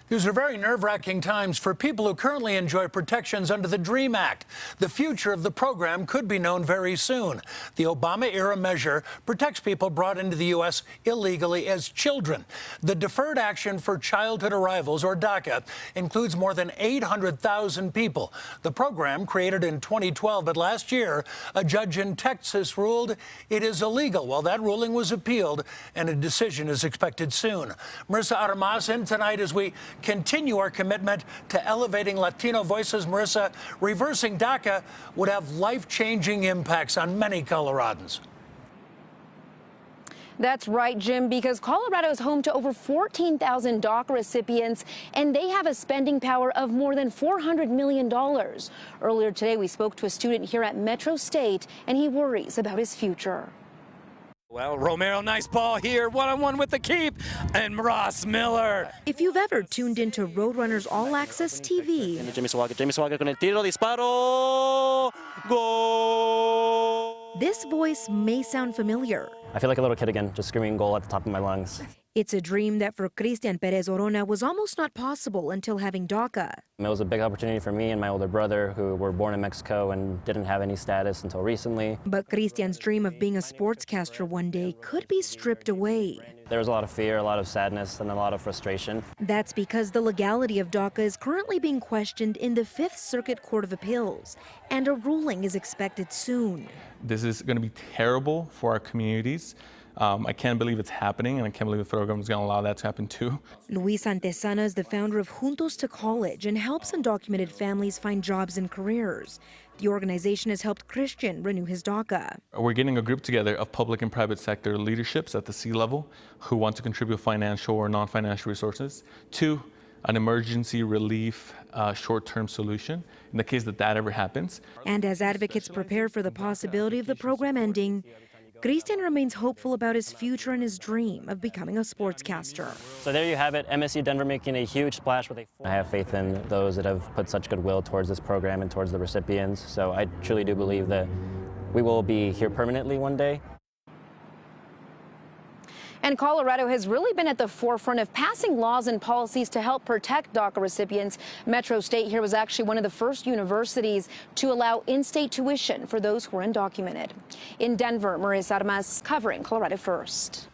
These are very nerve-wracking times for people who currently enjoy protections under the DREAM Act. The future of the program could be known very soon. The Obama-era measure protects people brought into the U.S. illegally as children. The Deferred Action for Childhood Arrivals, or DACA, includes more than 800,000 people. The program, created in 2012, but last year, a judge in Texas ruled it is illegal. Well, that ruling was appealed, and a decision is expected soon. Marissa Armas in tonight as we continue our commitment to elevating Latino voices. Marissa, reversing DACA would have life-changing impacts on many Coloradans. That's right, Jim, because Colorado is home to over 14,000 DACA recipients, and they have a spending power of more than $400 million. Earlier today, we spoke to a student here at Metro State, and he worries about his future. Well, Romero, nice ball here, one-on-one with the keep, and Ross Miller. If you've ever tuned into Roadrunners All Access TV, James Waga con el tiro, disparo, goal! This voice may sound familiar. I feel like a little kid again, just screaming goal at the top of my lungs. It's a dream that for Cristian Perez Orona was almost not possible until having DACA. It was a big opportunity for me and my older brother, who were born in Mexico and didn't have any status until recently. But Cristian's dream of being a sportscaster one day could be stripped away. There was a lot of fear, a lot of sadness, and a lot of frustration. That's because the legality of DACA is currently being questioned in the Fifth Circuit Court of Appeals, and a ruling is expected soon. This is going to be terrible for our communities. I can't believe it's happening, and I can't believe the federal government is going to allow that to happen too. Luis Antesana is the founder of Juntos to College and helps undocumented families find jobs and careers. The organization has helped Christian renew his DACA. We're getting a group together of public and private sector leaderships at the C level who want to contribute financial or non-financial resources to an emergency relief short-term solution in the case that ever happens. And as advocates prepare for the possibility of the program ending, Cristian remains hopeful about his future and his dream of becoming a sportscaster. So there you have it, MSU Denver making a huge splash with I have faith in those that have put such goodwill towards this program and towards the recipients. So I truly do believe that we will be here permanently one day. And Colorado has really been at the forefront of passing laws and policies to help protect DACA recipients. Metro State here was actually one of the first universities to allow in-state tuition for those who are undocumented. In Denver, Marissa Armas covering Colorado First.